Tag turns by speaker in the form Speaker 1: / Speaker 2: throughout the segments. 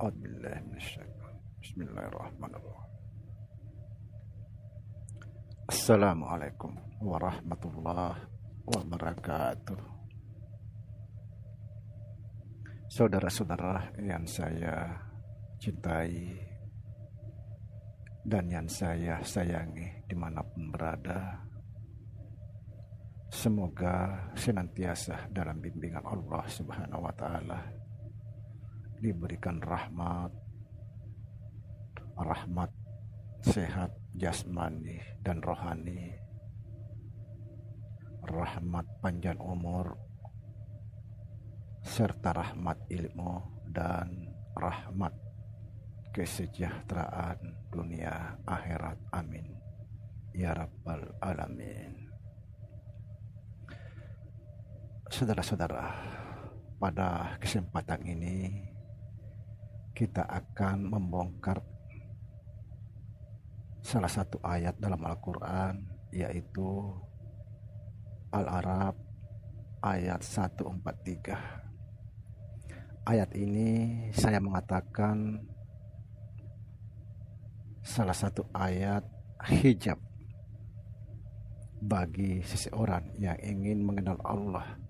Speaker 1: A'udzubillahi minasyaitonir. Bismillahirrahmanirrahim. Assalamualaikum warahmatullahi wabarakatuh. Saudara-saudara yang saya cintai dan yang saya sayangi dimanapun berada, semoga senantiasa dalam bimbingan Allah Subhanahu wa Ta'ala, diberikan rahmat sehat jasmani dan rohani, rahmat panjang umur, serta rahmat ilmu dan rahmat kesejahteraan dunia akhirat. Amin ya rabbal alamin. Saudara-saudara, pada kesempatan ini kita akan membongkar salah satu ayat dalam Al-Quran, yaitu Al-A'raf ayat 143. Ayat ini saya mengatakan salah satu ayat hijab bagi seseorang yang ingin mengenal Allah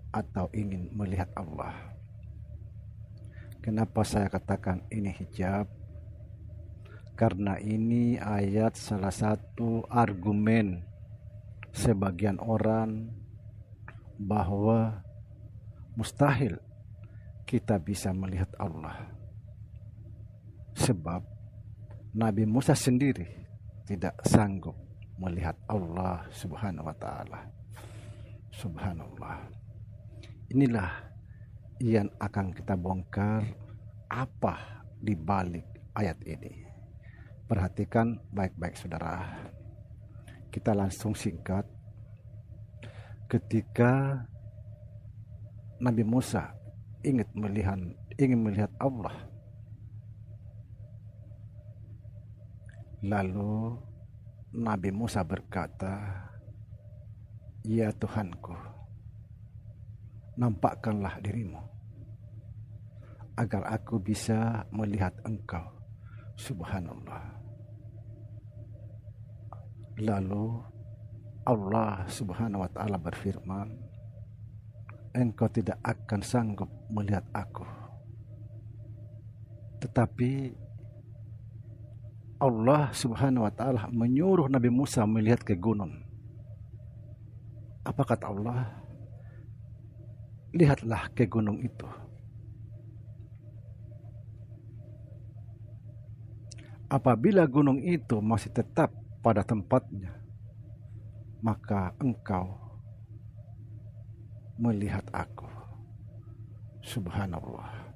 Speaker 1: atau ingin melihat Allah. Kenapa saya katakan ini hijab? Karena ini ayat salah satu argumen sebagian orang bahwa mustahil kita bisa melihat Allah. Sebab Nabi Musa sendiri tidak sanggup melihat Allah Subhanahu wa Ta'ala. Subhanallah. Inilah yang akan kita bongkar apa di balik ayat ini. Perhatikan baik-baik saudara. Kita langsung singkat. Ketika Nabi Musa ingin melihat Allah, lalu Nabi Musa berkata, "Ya Tuhanku, nampakkanlah dirimu agar aku bisa melihat Engkau." Subhanallah. Lalu Allah Subhanahu wa Ta'ala berfirman, "Engkau tidak akan sanggup melihat aku." Tetapi Allah Subhanahu wa Ta'ala menyuruh Nabi Musa melihat ke gunung. Apa kata Allah? Lihatlah ke gunung itu. Apabila gunung itu masih tetap pada tempatnya, maka engkau melihat aku. Subhanallah.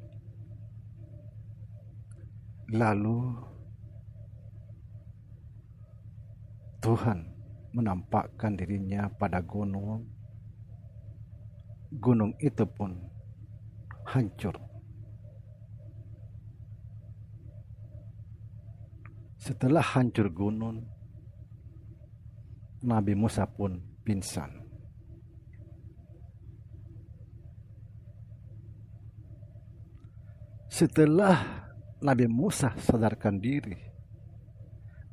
Speaker 1: Lalu Tuhan menampakkan dirinya pada gunung. Gunung itu pun hancur. Setelah hancur gunung, Nabi Musa pun pingsan. Setelah Nabi Musa sadarkan diri,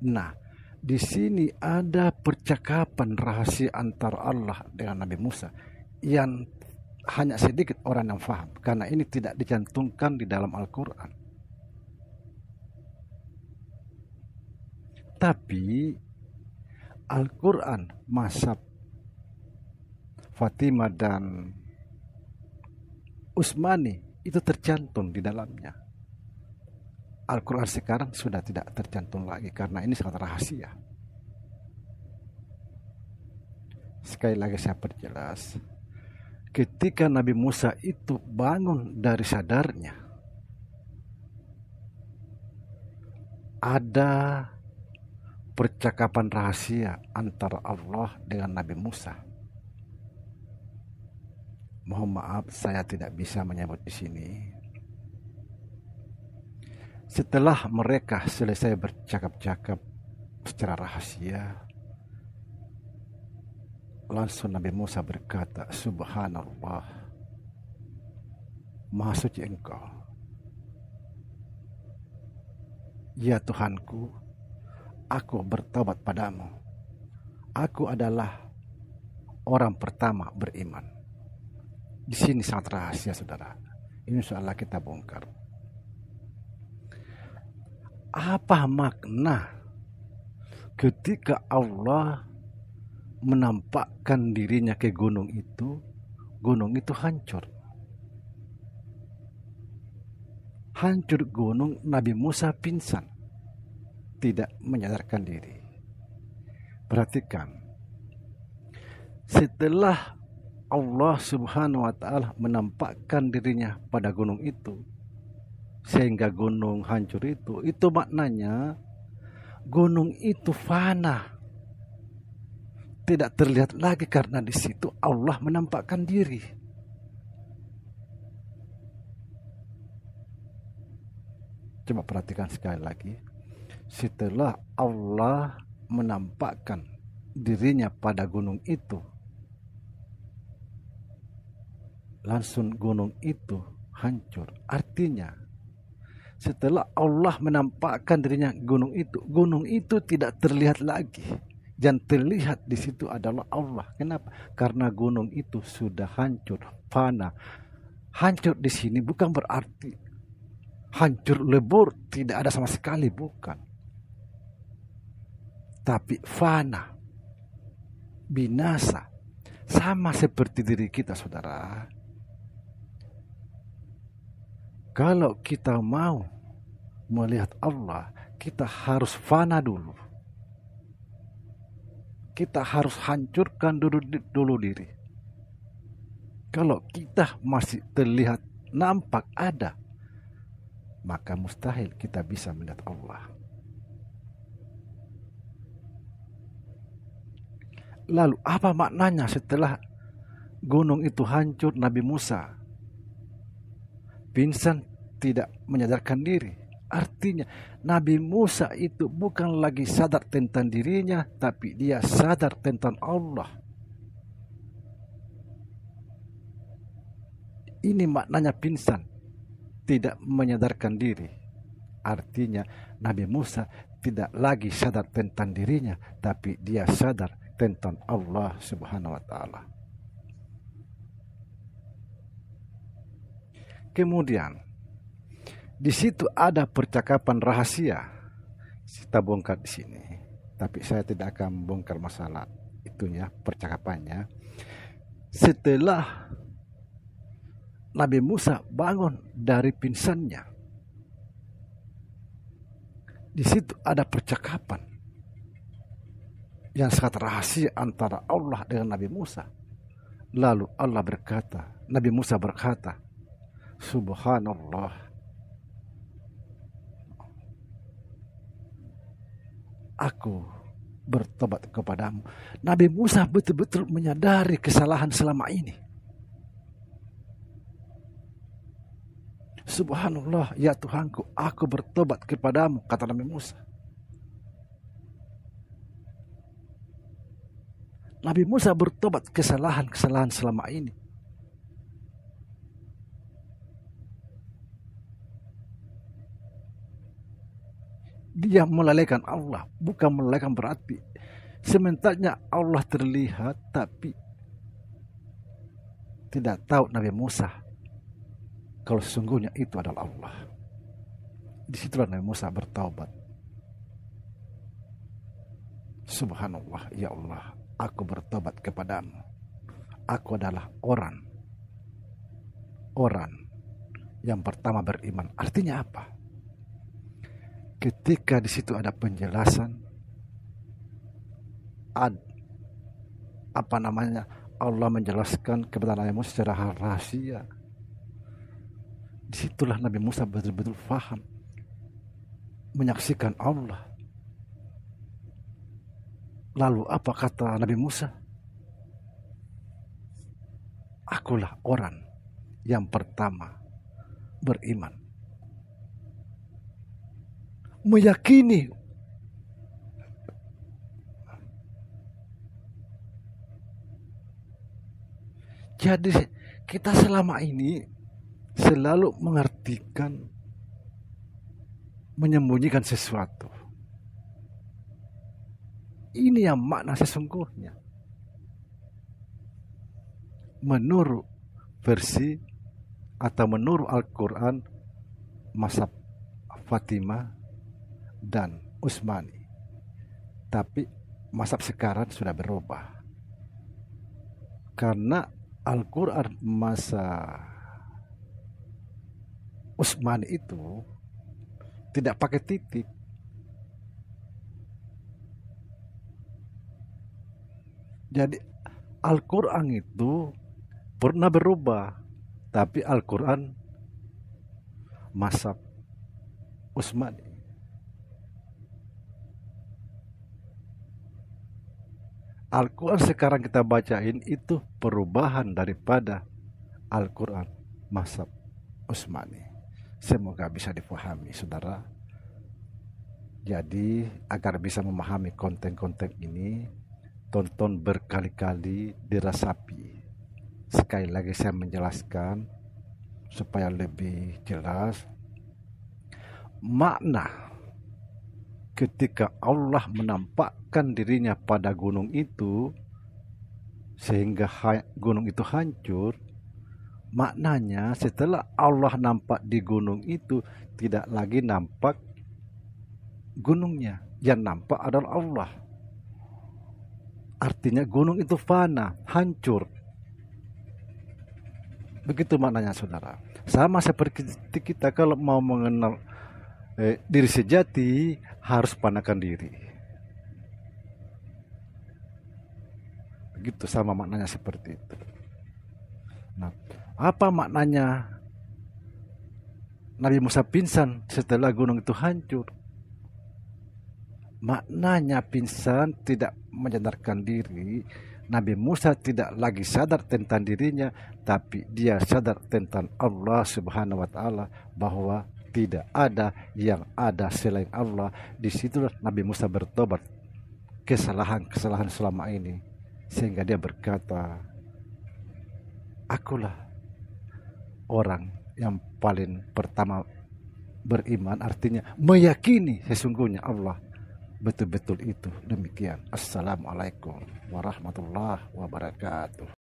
Speaker 1: nah, di sini ada percakapan rahasia antara Allah dengan Nabi Musa yang hanya sedikit orang yang faham, karena ini tidak dicantumkan di dalam Al-Quran. Tapi Al-Quran mazhab Fatimah dan Utsmani itu tercantum di dalamnya. Al-Quran sekarang sudah tidak tercantum lagi karena ini sangat rahasia. Sekali lagi saya perjelas. Ketika Nabi Musa itu bangun dari sadarnya, ada percakapan rahasia antara Allah dengan Nabi Musa. Mohon maaf, saya tidak bisa menyebut di sini. Setelah mereka selesai bercakap-cakap secara rahasia, langsung Nabi Musa berkata, "Subhanallah, Maha suci Engkau. Ya Tuhanku, aku bertobat padamu. Aku adalah orang pertama beriman. Di sini sangat rahasia, saudara. Ini soalnya kita bongkar. Apa makna ketika Allah menampakkan dirinya ke gunung itu hancur. Hancur gunung, Nabi Musa pingsan, tidak menyadarkan diri. Perhatikan, setelah Allah Subhanahu wa Ta'ala menampakkan dirinya pada gunung itu, sehingga gunung hancur itu maknanya gunung itu fana, tidak terlihat lagi karena di situ Allah menampakkan diri. Coba perhatikan sekali lagi. Setelah Allah menampakkan dirinya pada gunung itu, langsung gunung itu hancur. Artinya, setelah Allah menampakkan dirinya gunung itu tidak terlihat lagi. Yang terlihat di situ adalah Allah. Kenapa? Karena gunung itu sudah hancur, fana. Hancur di sini bukan berarti hancur lebur, tidak ada sama sekali, bukan. Tapi fana, binasa, sama seperti diri kita, saudara. Kalau kita mau melihat Allah, kita harus fana dulu. Kita harus hancurkan dulu diri. Kalau kita masih terlihat nampak ada, maka mustahil kita bisa melihat Allah. Lalu apa maknanya setelah gunung itu hancur, Nabi Musa pingsan, tidak menyadarkan diri? Artinya Nabi Musa itu bukan lagi sadar tentang dirinya, tapi dia sadar tentang Allah. Ini maknanya pingsan, tidak menyadarkan diri. Artinya Nabi Musa tidak lagi sadar tentang dirinya, tapi dia sadar tentang Allah Subhanahu wa Ta'ala. Kemudian di situ ada percakapan rahasia. Kita bongkar di sini. Tapi saya tidak akan bongkar masalah itunya, percakapannya. Setelah Nabi Musa bangun dari pingsannya, di situ ada percakapan yang sangat rahasia antara Allah dengan Nabi Musa. Lalu Allah berkata, Nabi Musa berkata, Subhanallah, aku bertobat kepadamu. Nabi Musa betul-betul menyadari kesalahan selama ini. Subhanallah, ya Tuhanku, aku bertobat kepadamu, kata Nabi Musa. Nabi Musa bertobat kesalahan-kesalahan selama ini. Dia melalaikan Allah, bukan melalaikan berarti sementara Allah terlihat, tapi tidak tahu Nabi Musa kalau sesungguhnya itu adalah Allah. Disitulah Nabi Musa bertaubat. Subhanallah, ya Allah, aku bertobat kepadamu. Aku adalah orang yang pertama beriman. Artinya apa? Ketika di situ ada penjelasan, Allah menjelaskan kepada Nabi Musa secara rahasia. Disitulah Nabi Musa betul-betul faham, menyaksikan Allah. Lalu apa kata Nabi Musa? Akulah orang yang pertama beriman. Meyakini jadi kita selama ini selalu mengartikan menyembunyikan sesuatu. Ini yang makna sesungguhnya. Menurut versi atau menurut Al-Quran, mazhab Fatimah dan Utsmani. Tapi mazhab sekarang sudah berubah. Karena Al-Quran masa Utsmani itu tidak pakai titik. Jadi Al-Quran itu pernah berubah, tapi Al-Quran mazhab Utsmani. Al-Quran sekarang kita bacain itu perubahan daripada Al-Quran mazhab Utsmani. Semoga bisa dipahami, saudara. Jadi agar bisa memahami konten-konten ini, tonton berkali-kali, dirasapi. Sekali lagi saya menjelaskan supaya lebih jelas makna ketika Allah menampakkan dirinya pada gunung itu sehingga gunung itu hancur. Maknanya setelah Allah nampak di gunung itu, tidak lagi nampak gunungnya, yang nampak adalah Allah. Artinya gunung itu fana, hancur. Begitu maknanya, saudara. Sama seperti kita kalau mau mengenal diri sejati, harus panakan diri. Begitu, sama maknanya seperti itu. Nah, apa maknanya Nabi Musa pingsan setelah gunung itu hancur? Maknanya pingsan tidak menyadarkan diri. Nabi Musa tidak lagi sadar tentang dirinya, tapi dia sadar tentang Allah Subhanahu wa Ta'ala, bahwa tidak ada yang ada selain Allah. Disitulah Nabi Musa bertobat kesalahan-kesalahan selama ini, sehingga dia berkata, akulah orang yang paling pertama beriman, artinya meyakini sesungguhnya Allah betul-betul itu. Demikian. Assalamualaikum warahmatullahi wabarakatuh.